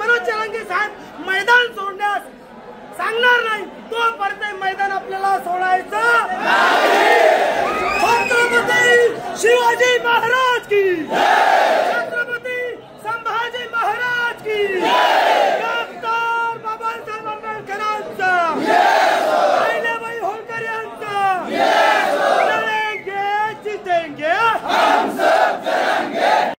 मनोज जरांगे साहेब मैदान सोडण्यास सांगणार नाही तोपर्यंत मैदान आपल्याला सोडायचं छत्रपती शिवाजी महाराज की छत्रपती संभाजी महाराज की डॉक्टर बाबासाहेब आंबेडकरांचा अहिल्याबाई होळकर यांचा लढेंगे जितेंगे हम सब लढेंगे।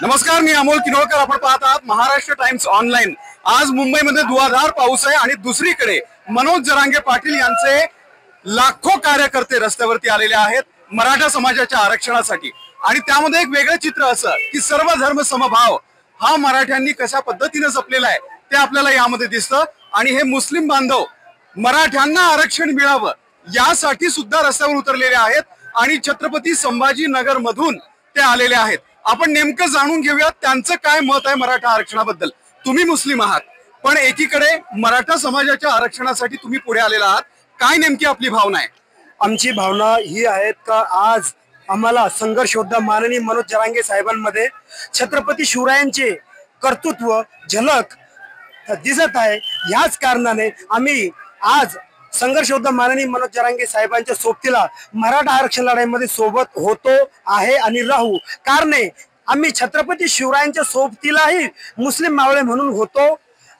नमस्कार, मी अमोल किनोळकर. आपण पाहत आहात महाराष्ट्र टाइम्स ऑनलाईन. आज मुंबईमध्ये धुवाधार पाऊस आहे आणि दुसरीकडे मनोज जरांगे पाटील यांचे लाखो कार्यकर्ते रस्त्यावरती आलेले आहेत मराठा समाजाच्या आरक्षणासाठी. आणि त्यामध्ये एक वेगळं चित्र असं की सर्व धर्म समभाव हा मराठ्यांनी कशा पद्धतीने जपलेला आहे ते आपल्याला यामध्ये दिसतं. आणि हे मुस्लिम बांधव मराठ्यांना आरक्षण मिळावं यासाठी सुद्धा रस्त्यावर उतरलेले आहेत आणि छत्रपती संभाजीनगर मधून ते आलेले आहेत. आपण नेमकं जाणून घेऊयात त्यांचं काय मत आहे मराठा आरक्षणाबद्दल. तुम्ही मुस्लिम आहात पण एकीकडे मराठा समाजाच्या आरक्षणासाठी तुम्ही पुढे आलेला आहात. काय नेमकी आपली भावना आहे? आमची भावना ही आहे का आज आम्हाला संघर्ष योद्धा माननीय मनोज जरांगे साहेबांमध्ये छत्रपती शिवरायांचे कर्तृत्व झलक दिसत आहे. याच कारणाने आम्ही आज संघर्ष योद्धा माननीय मनोज जरांगे साहेबांच्या सोबतीला मराठा आरक्षण लढाईमध्ये सोबत होतो आहे आणि राहू. कारणे आम्ही छत्रपती शिवरायांच्या सोबतीलाही मुस्लिम मावळे म्हणून होतो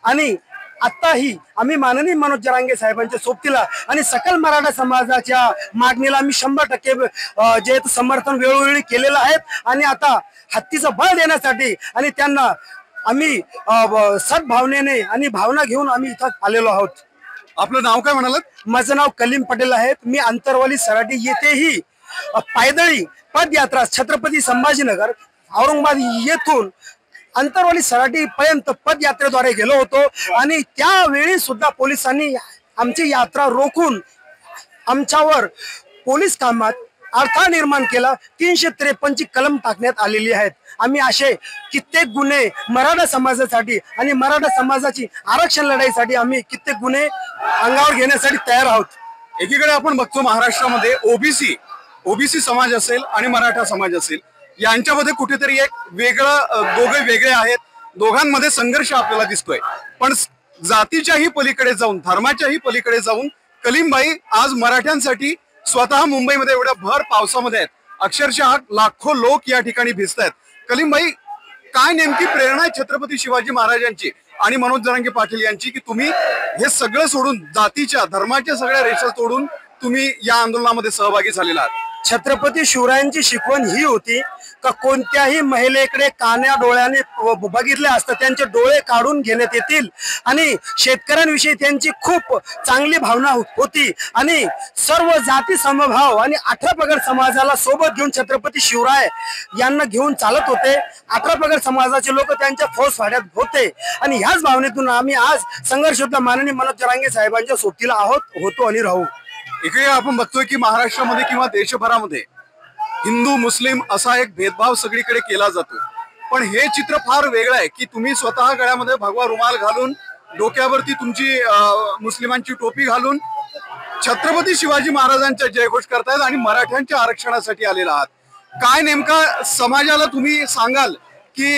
आणि आताही आम्ही माननीय मनोज जरांगे साहेबांच्या सोबतीला आणि सकल मराठा समाजाच्या मागणीला आम्ही 100% जे समर्थन वेळोवेळी केलेलं आहे. आणि आता हत्तीचं बळ देण्यासाठी आणि त्यांना आम्ही सद्भावनेने आणि भावना घेऊन आम्ही इथं आलेलो आहोत. आपलं नाव काय म्हणाल? माझं नाव कलीम पटेल आहे. मी अंतरवाली सराटी येथेही पायदळी पदयात्रा छत्रपती संभाजीनगर औरंगाबाद येथून अंतरवाली सराटी पर्यंत पदयात्रेद्वारे गेलो होतो आणि त्यावेळी सुद्धा पोलिसांनी आमची यात्रा रोखून आमच्यावर पोलीस कामात अडथळा निर्माण केला. 353 ची कलम टाकण्यात आलेली आहेत. आम्ही असे कित्येक गुन्हे मराठा समाजासाठी आणि मराठा समाजाची आरक्षण लढाईसाठी आम्ही कित्येक गुन्हे अंगावर घेण्यासाठी तयार आहोत. एकीकडे आपण बघतो महाराष्ट्रामध्ये ओबीसी समाज असेल आणि मराठा समाज असेल यांच्यामध्ये कुठेतरी एक वेगळं दोघे वेगळे आहेत. दोघांमध्ये संघर्ष आपल्याला दिसतोय. पण जातीच्याही पलीकडे जाऊन धर्माच्याही पलीकडे जाऊन कलीमबाई आज मराठ्यांसाठी स्वतः मुंबईमध्ये एवढ्या भर पावसामध्ये आहेत. अक्षरशः लाखो लोक या ठिकाणी भिजत आहेत. कलीमबाई, काय नेमकी प्रेरणा आहे छत्रपती शिवाजी महाराजांची आणि मनोज जरांगे पाटील यांची की तुम्ही हे सगळं सोडून जातीच्या धर्माच्या सगळ्या रेषा तोडून तुम्ही या आंदोलनामध्ये सहभागी झालेला आहात? छत्रपती शिवरायांची शिकवण ही होती का कोणत्याही महिलेकडे कान्या डोळ्याने बघितले असता त्यांचे डोळे काढून घेण्यात येतील. आणि शेतकऱ्यांविषयी त्यांची खूप चांगली भावना होती आणि सर्व जाती समभाव आणि 18 पगड समाजाला सोबत घेऊन छत्रपती शिवराय यांना घेऊन चालत होते. 18 पगड समाजाचे लोक त्यांच्या फौजफाट्यात होते आणि ह्याच भावनेतून आम्ही आज संघर्ष योद्धा माननीय मनोज जरांगे साहेबांच्या सोबतीला होतो आणि राहू. इकडे आपण बघतोय की महाराष्ट्रामध्ये किंवा देशभरामध्ये हिंदू मुस्लिम असा एक भेदभाव सगळीकडे केला जातो. पण हे चित्र फार वेगळं आहे की तुम्ही स्वतः गळ्यामध्ये भगवा रुमाल घालून डोक्यावरती तुमची मुस्लिमांची टोपी घालून छत्रपती शिवाजी महाराजांचा जयघोष करतायत आणि मराठ्यांच्या आरक्षणासाठी आलेला आहात. काय नेमका समाजाला तुम्ही सांगाल की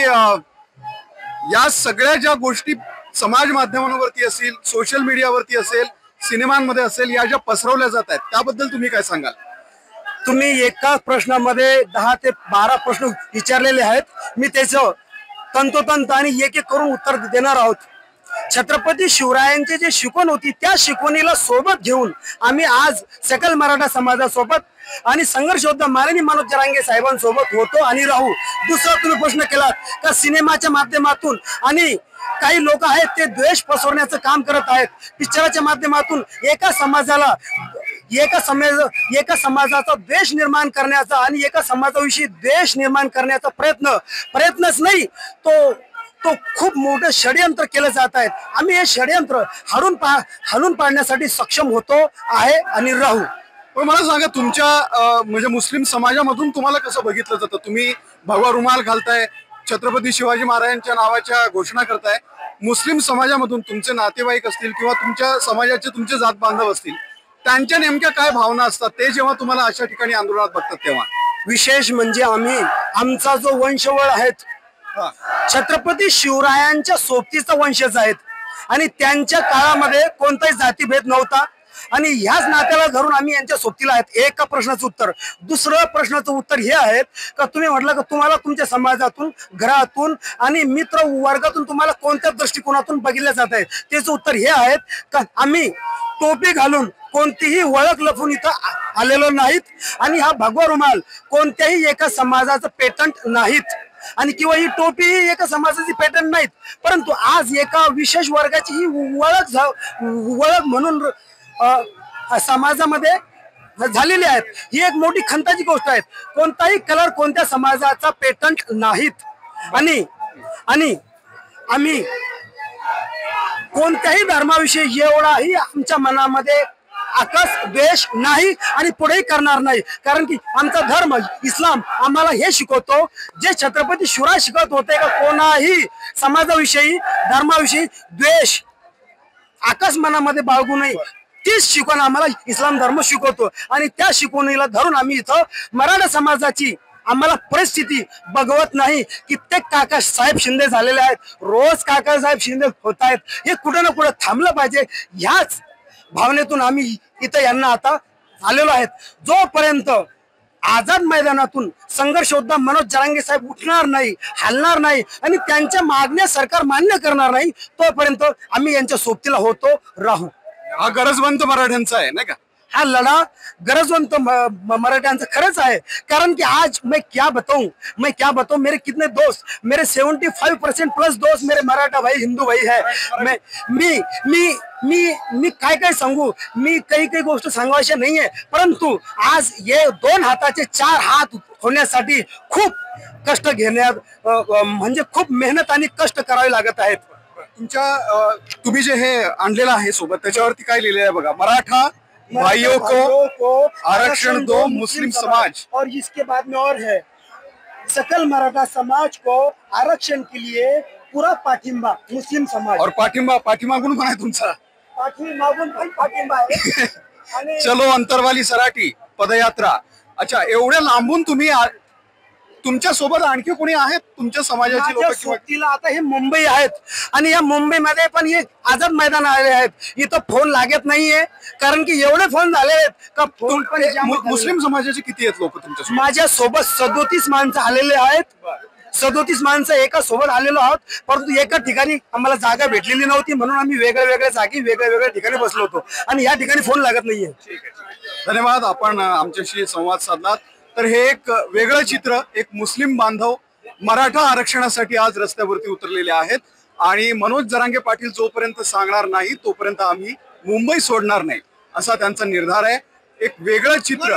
या सगळ्या ज्या गोष्टी समाज माध्यमांवरती असतील, सोशल मीडियावरती असेल, सिनेमांमध्ये असेल, या ज्या पसरवल्या जात आहेत त्याबद्दल तुम्ही काय सांगाल? तुम्ही एकाच प्रश्नामध्ये 10 ते 12 प्रश्न विचारलेले आहेत. मी त्याचं तंतोतंत आणि एक एक करून उत्तर देणार आहोत. छत्रपती शिवरायांची जी शिकवण होती त्या शिकवणीला सोबत घेऊन आम्ही आज सकल मराठा समाजासोबत आणि संघर्ष योद्धा माननीय मनोज जरांगे साहेबांसोबत होतो आणि राहू. दुसरा तुम्ही प्रश्न केला का सिनेमाच्या माध्यमातून आणि काही लोक आहेत ते द्वेष पसरवण्याचं काम करत आहेत. पिक्चराच्या माध्यमातून एका समाजाचा द्वेष निर्माण करण्याचा आणि एका समाजाविषयी द्वेष निर्माण करण्याचा प्रयत्नच नाही तो खूप मोठं षडयंत्र केलं जात आहे. आम्ही हे षडयंत्र हाणून पाडण्यासाठी सक्षम होतो आहे आणि राहू. पण मला सांगा तुमच्या म्हणजे मुस्लिम समाजामधून तुम्हाला कसं बघितलं जातं? तुम्ही भगवा रुमाल घालताय, छत्रपती शिवाजी महाराजांच्या नावाच्या घोषणा करताय. मुस्लिम समाजामधून तुमचे नातेवाईक असतील किंवा तुमच्या समाजाचे तुमचे जात बांधव असतील त्यांच्या नेमक्या काय भावना असतात ते जेव्हा तुम्हाला अशा ठिकाणी आंदोलनात बघतात तेव्हा? विशेष म्हणजे आमचा जो वंशवळ आहेत छत्रपती शिवरायांच्या सोबतीचा वंशज आहेत आणि त्यांच्या काळामध्ये कोणताही जातीभेद नव्हता आणि ह्याच नात्याला धरून आम्ही यांच्या सोबतीला आहेत. एका प्रश्नाचं उत्तर. दुसरं प्रश्नाचं उत्तर हे आहे का तुम्ही म्हटलं का तुम्हाला तुमच्या समाजातून, घरातून आणि मित्र वर्गातून तुम्हाला कोणत्या दृष्टिकोनातून बघितलं जात आहे. त्याचं उत्तर हे आहे का आम्ही टोपी घालून कोणतीही ओळख लपून इथं आलेलो नाहीत आणि हा भगवा रुमाल कोणत्याही एका समाजाचं पेटंट नाहीत आणि किंवा ही टोपी ही एका समाजाची पेटंट नाहीत, परंतु आज एका विशेष वर्गाची ही ओळख म्हणून समाजामध्ये झालेली आहेत. ही एक मोठी खंताची गोष्ट आहे. कोणताही कलर कोणत्या समाजाचा पेटंट नाहीत आणि आम्ही कोणत्याही धर्माविषयी एवढाही आमच्या मनामध्ये आकस द्वेष नाही आणि पुढेही करणार नाही. कारण की आमचा धर्म इस्लाम आम्हाला हे शिकवतो, जे छत्रपती शिवराय शिकवत होते का कोणाही समाजाविषयी, धर्माविषयी द्वेष आकस मनामध्ये बाळगू नये, तीच शिकवण आम्हाला इस्लाम धर्म शिकवतो आणि त्या शिकवणीला धरून आम्ही इथं मराठा समाजाची आम्हाला परिस्थिती बघवत नाही. कित्येक काका साहेब शिंदे झालेले आहेत, रोज काका साहेब शिंदे होत आहेत. हे कुठं ना कुठं थांबलं पाहिजे. ह्याच भावनेतून आम्ही इथं यांना आता आलेलो आहेत. जोपर्यंत आझाद मैदानातून संघर्ष योद्धा मनोज जरांगे साहेब उठणार नाही, हलणार नाही आणि त्यांच्या मागण्या सरकार मान्य करणार नाही, तोपर्यंत आम्ही यांच्या सोबतीला होतो राहू. हा गरजवंत मराठ्यांचा आहे नाही का? हा लढा गरजवंत मराठ्यांचा खरंच आहे. कारण की आज मैं क्या बताऊं मेरे कितने दोस्त, मेरे 75% प्लस दोस्त मेरे मराठा भाई, हिंदू भाई है. मी काय सांगू, मी काही गोष्ट सांगायची नाहीये, परंतु आज हे 2 हाताचे 4 हात होण्यासाठी खूप कष्ट घेण्यात म्हणजे खूप मेहनत आणि कष्ट करावे लागत आहेत. तुम्ही जे हे आणलेलं आहे सोबत त्याच्यावरती काय लिहिलेलं आहे बघा, मराठा भाइयों को आरक्षण दो मुस्लिम समाज, और इसके बाद में और है सकल मराठा समाज को आरक्षण के लिए पूरा पाठिंबा मुस्लिम समाज. और पाठीमागून पण आहे तुमचा पाठीमागून पण पाठिंबा आहे. आणि चलो अंतरवाली सराटी पदयात्रा. अच्छा, एवढ्या लांबून तुम्ही तुमच्या सोबत आणखी कोणी आहेत तुमच्या समाजाची लोक? सोबतीला आता हे मुंबई आहेत आणि या मुंबईमध्ये पण हे आझाद मैदान आले आहेत. इथं फोन लागत नाहीये कारण की एवढे फोन झाले आहेत का फोन पण मुस्लिम समाजाचे किती आहेत लोक तुमच्या? माझ्या सोबत 37 माणसं आलेले आहेत. 37 माणसं एका सोबत आलेलो आहोत, परंतु एका ठिकाणी आम्हाला जागा भेटलेली नव्हती म्हणून आम्ही वेगळ्या जागी वेगळ्या ठिकाणी बसलो होतो आणि या ठिकाणी फोन लागत नाहीये. धन्यवाद, आपण आमच्याशी संवाद साधलात. तर हे एक वेगळं चित्र, एक मुस्लिम बांधव मराठा आरक्षणासाठी आज रस्त्यावरती उतरलेले आहेत आणि मनोज जरांगे पाटील जोपर्यंत सांगणार नाही तोपर्यंत आम्ही मुंबई सोडणार नाही असा त्यांचा निर्धार आहे. एक वेगळं चित्र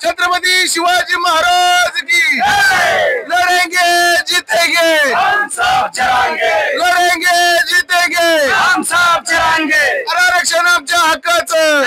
छत्रपती शिवाजी महाराज की लढेंगे जीतेंगे हम सब जरांगे, लढेंगे जीतेंगे हम सब जरांगे. आरक्षण आमच्या हक्काचं.